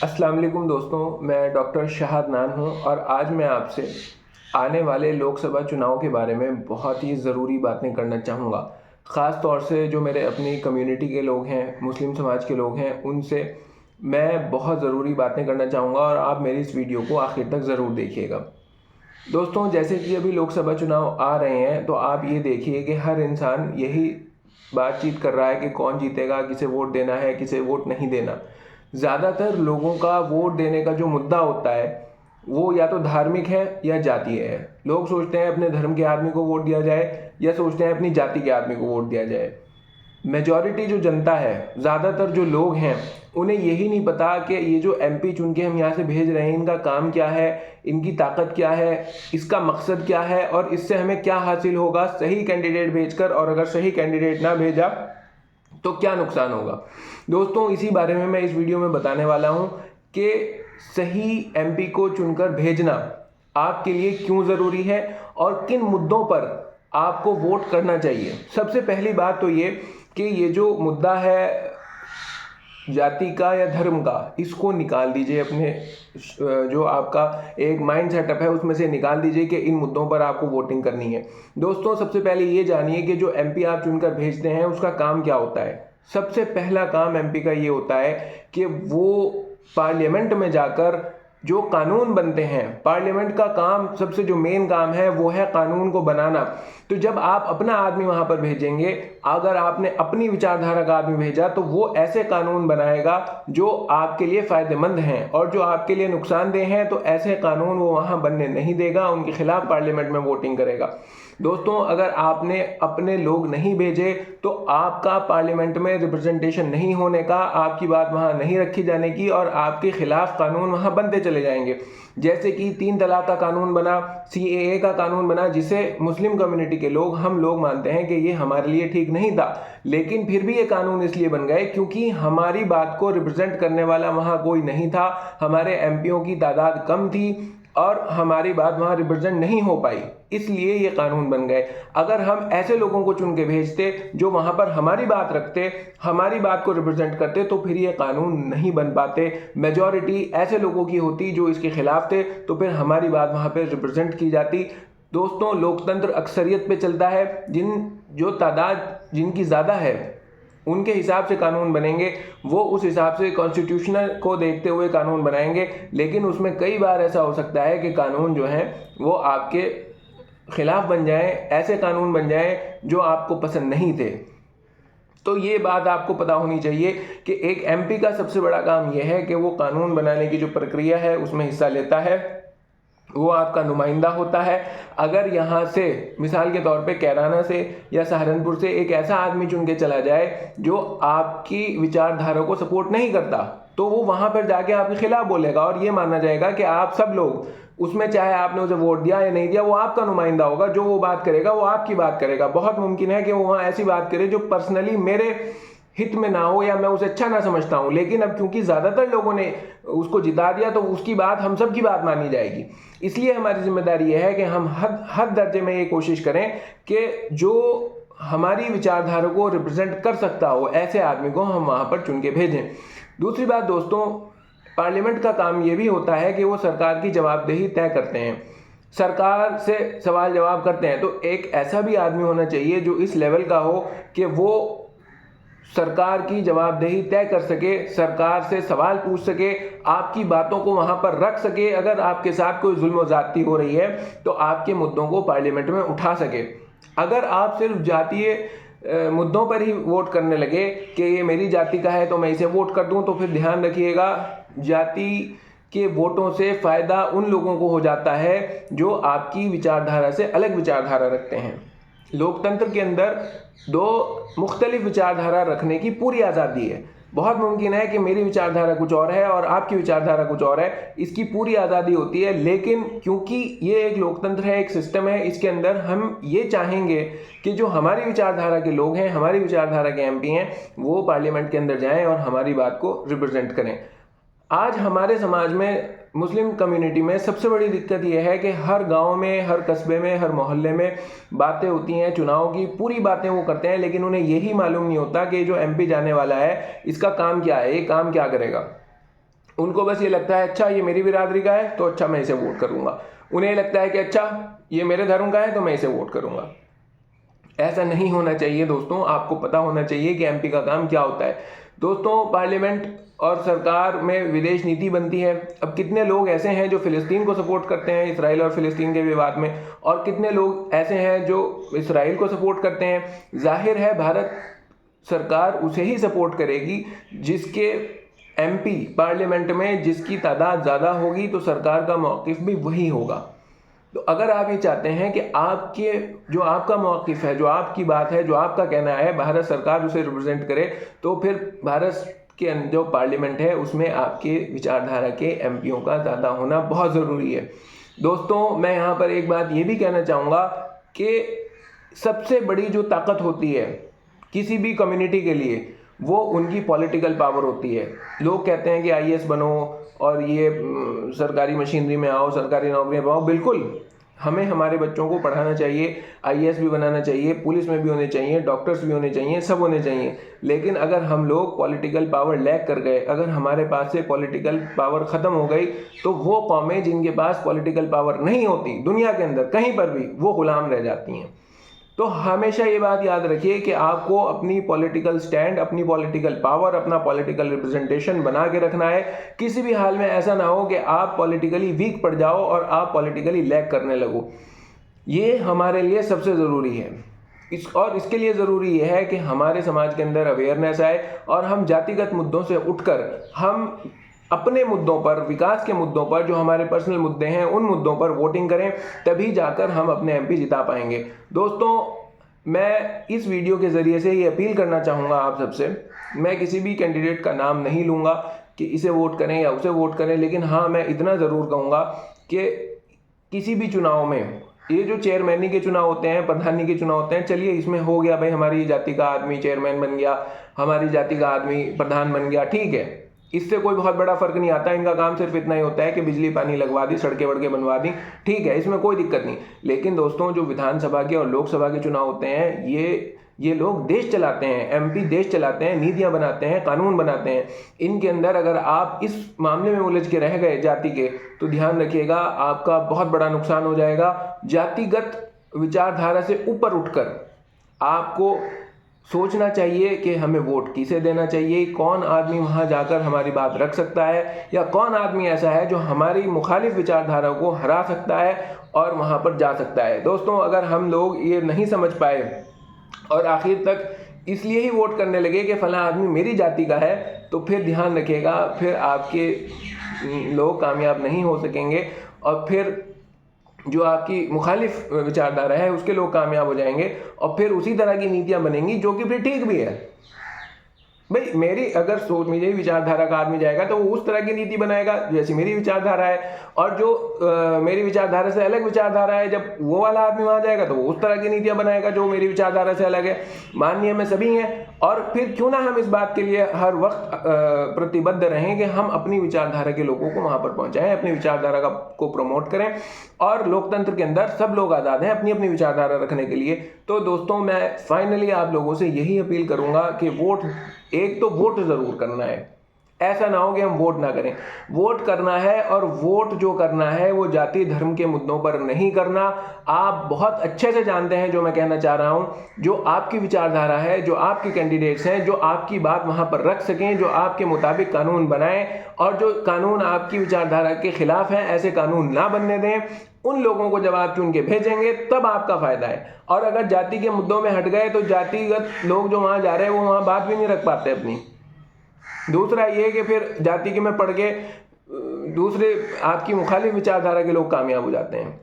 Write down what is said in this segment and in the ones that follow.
अस्सलाम वालेकुम दोस्तों, मैं डॉक्टर शहाद नान हूँ और आज मैं आपसे आने वाले लोकसभा चुनाव के बारे में बहुत ही ज़रूरी बातें करना चाहूँगा। ख़ास तौर से जो मेरे अपनी कम्युनिटी के लोग हैं, मुस्लिम समाज के लोग हैं, उनसे मैं बहुत ज़रूरी बातें करना चाहूँगा और आप मेरी इस वीडियो को आखिर तक ज़रूर देखिएगा। दोस्तों, जैसे कि अभी लोकसभा चुनाव आ रहे हैं, तो आप ये देखिए कि हर इंसान यही बातचीत कर रहा है कि कौन जीतेगा, किसे वोट देना है, किसे वोट नहीं देना। ज़्यादातर लोगों का वोट देने का जो मुद्दा होता है, वो या तो धार्मिक है या जातीय है। लोग सोचते हैं अपने धर्म के आदमी को वोट दिया जाए या सोचते हैं अपनी जाति के आदमी को वोट दिया जाए। मेजॉरिटी जो जनता है, ज़्यादातर जो लोग हैं, उन्हें यही नहीं पता कि ये जो एमपी चुन के हम यहाँ से भेज रहे हैं, इनका काम क्या है, इनकी ताकत क्या है, इसका मकसद क्या है और इससे हमें क्या हासिल होगा सही कैंडिडेट भेजकर, और अगर सही कैंडिडेट ना भेजा तो क्या नुकसान होगा। दोस्तों, इसी बारे में मैं इस वीडियो में बताने वाला हूँ कि सही एमपी को चुनकर भेजना आपके लिए क्यों ज़रूरी है और किन मुद्दों पर आपको वोट करना चाहिए। सबसे पहली बात तो ये कि ये जो मुद्दा है जाति का या धर्म का, इसको निकाल दीजिए अपने जो आपका एक माइंड सेटअप है उसमें से निकाल दीजिए कि इन मुद्दों पर आपको वोटिंग करनी है। दोस्तों, सबसे पहले ये जानिए कि जो एमपी आप चुनकर भेजते हैं उसका काम क्या होता है। सबसे पहला काम एमपी का ये होता है कि वो पार्लियामेंट में जाकर जो कानून बनते हैं, पार्लियामेंट का काम, सबसे जो मेन काम है वो है कानून को बनाना। तो जब आप अपना आदमी वहां पर भेजेंगे, अगर आपने अपनी विचारधारा का आदमी भेजा तो वो ऐसे कानून बनाएगा जो आपके लिए फायदेमंद हैं, और जो आपके लिए नुकसानदेह हैं तो ऐसे कानून वो वहां बनने नहीं देगा, उनके खिलाफ पार्लियामेंट में वोटिंग करेगा। दोस्तों, अगर आपने अपने लोग नहीं भेजे तो आपका पार्लियामेंट में रिप्रेजेंटेशन नहीं होने का, आपकी बात वहां नहीं रखी जाने की और आपके खिलाफ कानून वहां बनते चले जाएंगे। जैसे कि 3 तलाक का कानून बना, सीएए का कानून बना, जिसे मुस्लिम कम्युनिटी के लोग, हम लोग मानते हैं कि ये हमारे लिए ठीक नहीं था, लेकिन फिर भी ये कानून इसलिए बन गए क्योंकि हमारी बात को रिप्रेजेंट करने वाला वहां कोई नहीं था, हमारे एमपीओ की तादाद कम थी और हमारी बात वहां रिप्रेजेंट नहीं हो पाई, इसलिए ये कानून बन गए। अगर हम ऐसे लोगों को चुन के भेजते जो वहां पर हमारी बात रखते, हमारी बात को रिप्रेजेंट करते, तो फिर ये कानून नहीं बन पाते। मेजॉरिटी ऐसे लोगों की होती जो इसके खिलाफ थे, तो फिर हमारी बात वहां पर रिप्रेजेंट की जाती। दोस्तों, लोकतंत्र अक्सरियत पे चलता है। जो तादाद जिनकी ज़्यादा है उनके हिसाब से कानून बनेंगे, वो उस हिसाब से कॉन्स्टिट्यूशनल को देखते हुए कानून बनाएंगे, लेकिन उसमें कई बार ऐसा हो सकता है कि कानून जो हैं वो आपके खिलाफ बन जाएं, ऐसे कानून बन जाएं जो आपको पसंद नहीं थे। तो ये बात आपको पता होनी चाहिए कि एक एमपी का सबसे बड़ा काम यह है कि वो कानून बनाने की जो प्रक्रिया है उसमें हिस्सा लेता है, वो आपका नुमाइंदा होता है। अगर यहाँ से मिसाल के तौर पे कैराना से या सहारनपुर से एक ऐसा आदमी चुन के चला जाए जो आपकी विचारधारा को सपोर्ट नहीं करता, तो वो वहां पर जाके आपके खिलाफ बोलेगा और ये माना जाएगा कि आप सब लोग उसमें, चाहे आपने उसे वोट दिया या नहीं दिया, वो आपका नुमाइंदा होगा। जो वो बात करेगा वो आपकी बात करेगा। बहुत मुमकिन है कि वो वहां ऐसी बात करे जो पर्सनली मेरे हित में ना हो या मैं उसे अच्छा ना समझता हूं, लेकिन अब क्योंकि ज्यादातर लोगों ने उसको जिता दिया तो उसकी बात, हम सब की बात मानी जाएगी। इसलिए हमारी जिम्मेदारी यह है कि हम हद दर्जे में ये कोशिश करें कि जो हमारी विचारधारा को रिप्रेजेंट कर सकता हो ऐसे आदमी को हम वहां पर चुन के भेजें। दूसरी बात दोस्तों, पार्लियामेंट का काम यह भी होता है कि वो सरकार की जवाबदेही तय करते हैं, सरकार से सवाल जवाब करते हैं। तो एक ऐसा भी आदमी होना चाहिए जो इस लेवल का हो कि वो सरकार की जवाबदेही तय कर सके, सरकार से सवाल पूछ सके, आपकी बातों को वहां पर रख सके। अगर आपके साथ कोई जुल्म ज्यादती हो रही है तो आपके मुद्दों को पार्लियामेंट में उठा सके। अगर आप सिर्फ जातीय मुद्दों पर ही वोट करने लगे कि ये मेरी जाति का है तो मैं इसे वोट कर दूं, तो फिर ध्यान रखिएगा, जाति के वोटों से फायदा उन लोगों को हो जाता है जो आपकी विचारधारा से अलग विचारधारा रखते हैं। लोकतंत्र के अंदर दो मुख्तलिफ विचारधारा रखने की पूरी आज़ादी है। बहुत मुमकिन है कि मेरी विचारधारा कुछ और है और आपकी विचारधारा कुछ और है, इसकी पूरी आज़ादी होती है। लेकिन क्योंकि ये एक लोकतंत्र है, एक सिस्टम है, इसके अंदर हम ये चाहेंगे कि जो हमारी विचारधारा के लोग हैं, हमारी विचारधारा के एमपी हैं, वो पार्लियामेंट के अंदर जाएं और हमारी बात को रिप्रेजेंट करें। आज हमारे समाज में, मुस्लिम कम्युनिटी में सबसे बड़ी दिक्कत यह है कि हर गांव में, हर कस्बे में, हर मोहल्ले में बातें होती हैं चुनाव की, पूरी बातें वो करते हैं, लेकिन उन्हें यही मालूम नहीं होता कि जो एमपी जाने वाला है इसका काम क्या है, ये काम क्या करेगा। उनको बस ये लगता है अच्छा ये मेरी बिरादरी का है तो अच्छा मैं इसे वोट करूँगा। उन्हें लगता है कि अच्छा ये मेरे धर्म का है तो मैं इसे वोट करूँगा। ऐसा नहीं होना चाहिए दोस्तों, आपको पता होना चाहिए कि एमपी का काम क्या होता है। दोस्तों पार्लियामेंट और सरकार में विदेश नीति बनती है। अब कितने लोग ऐसे हैं जो फ़िलिस्तीन को सपोर्ट करते हैं इसराइल और फ़िलिस्तीन के विवाद में, और कितने लोग ऐसे हैं जो इसराइल को सपोर्ट करते हैं। जाहिर है भारत सरकार उसे ही सपोर्ट करेगी जिसके एमपी पार्लियामेंट में जिसकी तादाद ज़्यादा होगी, तो सरकार का मौक़िफ़ भी वही होगा। तो अगर आप ये चाहते हैं कि आपके जो आपका मौक़िफ़ है, जो आपकी बात है, जो आपका कहना है भारत सरकार उसे रिप्रेजेंट करे, तो फिर भारत के जो पार्लियामेंट है उसमें आपके विचारधारा के एमपीओं का ज़्यादा होना बहुत ज़रूरी है। दोस्तों मैं यहाँ पर एक बात ये भी कहना चाहूँगा कि सबसे बड़ी जो ताकत होती है किसी भी कम्युनिटी के लिए वो उनकी पॉलिटिकल पावर होती है। लोग कहते हैं कि आईएएस बनो और ये सरकारी मशीनरी में आओ, सरकारी नौकरियां पाओ। बिल्कुल हमें हमारे बच्चों को पढ़ाना चाहिए, आईएएस भी बनाना चाहिए, पुलिस में भी होने चाहिए, डॉक्टर्स भी होने चाहिए, सब होने चाहिए। लेकिन अगर हम लोग पॉलिटिकल पावर लैक कर गए, अगर हमारे पास से पॉलिटिकल पावर ख़त्म हो गई, तो वो कौमें जिनके पास पॉलिटिकल पावर नहीं होती दुनिया के अंदर कहीं पर भी, वो गुलाम रह जाती हैं। तो हमेशा ये बात याद रखिए कि आपको अपनी पॉलिटिकल स्टैंड, अपनी पॉलिटिकल पावर, अपना पॉलिटिकल रिप्रेजेंटेशन बना के रखना है। किसी भी हाल में ऐसा ना हो कि आप पॉलिटिकली वीक पड़ जाओ और आप पॉलिटिकली लैग करने लगो। ये हमारे लिए सबसे ज़रूरी है। इसके लिए ज़रूरी ये है कि हमारे समाज के अंदर अवेयरनेस आए और हम जातिगत मुद्दों से उठकर हम अपने मुद्दों पर, विकास के मुद्दों पर, जो हमारे पर्सनल मुद्दे हैं उन मुद्दों पर वोटिंग करें, तभी जाकर हम अपने एमपी जिता पाएंगे। दोस्तों मैं इस वीडियो के ज़रिए से ये अपील करना चाहूँगा आप सबसे, मैं किसी भी कैंडिडेट का नाम नहीं लूँगा कि इसे वोट करें या उसे वोट करें, लेकिन हाँ मैं इतना ज़रूर कहूँगा कि किसी भी चुनाव में, ये जो चेयरमैनी के चुनाव होते हैं, प्रधानी के चुनाव होते हैं, चलिए इसमें हो गया भाई हमारी जाति का आदमी चेयरमैन बन गया, हमारी जाति का आदमी प्रधान बन गया, ठीक है, इससे कोई बहुत बड़ा फर्क नहीं आता। इनका काम सिर्फ इतना ही होता है कि बिजली पानी लगवा दी, सड़कें वड़कें बनवा दी, ठीक है, इसमें कोई दिक्कत नहीं। लेकिन दोस्तों जो विधानसभा के और लोकसभा के चुनाव होते हैं, ये लोग देश चलाते हैं, एमपी देश चलाते हैं, नीतियां बनाते हैं, कानून बनाते हैं। इनके अंदर अगर आप इस मामले में उलझ के रह गए जाति के, तो ध्यान रखिएगा आपका बहुत बड़ा नुकसान हो जाएगा। जातिगत विचारधारा से ऊपर उठकर आपको सोचना चाहिए कि हमें वोट किसे देना चाहिए, कौन आदमी वहां जाकर हमारी बात रख सकता है, या कौन आदमी ऐसा है जो हमारी मुखालिफ विचारधारा को हरा सकता है और वहां पर जा सकता है। दोस्तों अगर हम लोग ये नहीं समझ पाए और आखिर तक इसलिए ही वोट करने लगे कि फला आदमी मेरी जाति का है, तो फिर ध्यान रखिएगा फिर आपके लोग कामयाब नहीं हो सकेंगे और फिर जो आपकी मुखालिफ विचारधारा है उसके लोग कामयाब हो जाएंगे और फिर उसी तरह की नीतियां बनेंगी जो कि फिर ठीक भी है। भाई मेरी अगर सोच, मेरी विचारधारा का आदमी जाएगा तो वो उस तरह की नीति बनाएगा जैसी मेरी विचारधारा है, और जो मेरी विचारधारा से अलग विचारधारा है, जब वो वाला आदमी वहां जाएगा तो वो उस तरह की नीतियां बनाएगा जो मेरी विचारधारा से अलग है। माननीय में सभी हैं, और फिर क्यों ना हम इस बात के लिए हर वक्त प्रतिबद्ध रहें कि हम अपनी विचारधारा के लोगों को वहां पर पहुंचाएं, अपनी विचारधारा को प्रमोट करें। और लोकतंत्र के अंदर सब लोग आज़ाद हैं अपनी अपनी विचारधारा रखने के लिए। तो दोस्तों मैं फाइनली आप लोगों से यही अपील करूंगा कि एक तो वोट ज़रूर करना है, ऐसा ना हो कि हम वोट ना करें। वोट करना है, और वोट जो करना है वो जाति धर्म के मुद्दों पर नहीं करना। आप बहुत अच्छे से जानते हैं जो मैं कहना चाह रहा हूं, जो आपकी विचारधारा है, जो आपके कैंडिडेट्स हैं, जो आपकी बात वहां पर रख सकें, जो आपके मुताबिक कानून बनाएं, और जो कानून आपकी विचारधारा के खिलाफ हैं ऐसे कानून ना बनने दें। उन लोगों को जब आप चुन के भेजेंगे तब आपका फायदा है। और अगर जाति के मुद्दों में हट गए तो जातिगत लोग जो वहां जा रहे हैं वो वहां बात भी नहीं रख पाते अपनी। दूसरा ये कि फिर जाति के में पढ़ के दूसरे आपकी मुखालिफ विचारधारा के लोग कामयाब हो जाते हैं।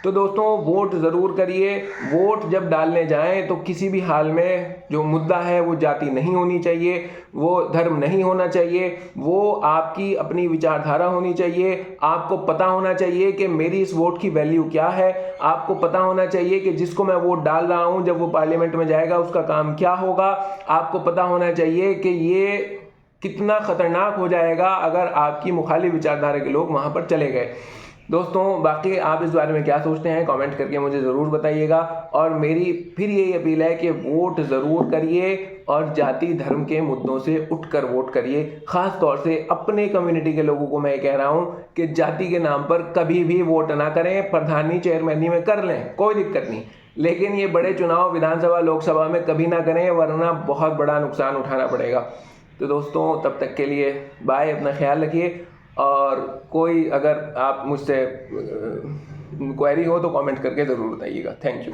तो दोस्तों वोट ज़रूर करिए। वोट जब डालने जाएं तो किसी भी हाल में जो मुद्दा है वो जाति नहीं होनी चाहिए, वो धर्म नहीं होना चाहिए, वो आपकी अपनी विचारधारा होनी चाहिए। आपको पता होना चाहिए कि मेरी इस वोट की वैल्यू क्या है। आपको पता होना चाहिए कि जिसको मैं वोट डाल रहा हूं जब वो पार्लियामेंट में जाएगा उसका काम क्या होगा। आपको पता होना चाहिए कि ये कितना खतरनाक हो जाएगा अगर आपकी मुखालिफ विचारधारा के लोग वहां पर चले गए। दोस्तों बाकी आप इस बारे में क्या सोचते हैं कमेंट करके मुझे ज़रूर बताइएगा। और मेरी फिर यही अपील है कि वोट ज़रूर करिए और जाति धर्म के मुद्दों से उठकर वोट करिए। ख़ास तौर से अपने कम्युनिटी के लोगों को मैं कह रहा हूँ कि जाति के नाम पर कभी भी वोट ना करें। प्रधानी चेयरमैनी में कर लें, कोई दिक्कत नहीं, लेकिन ये बड़े चुनाव विधानसभा लोकसभा में कभी ना करें, वरना बहुत बड़ा नुकसान उठाना पड़ेगा। तो दोस्तों, तब तक के लिए बाय, अपना ख्याल रखिए। और कोई अगर आप मुझसे क्वेरी हो तो कमेंट करके ज़रूर बताइएगा। Thank you.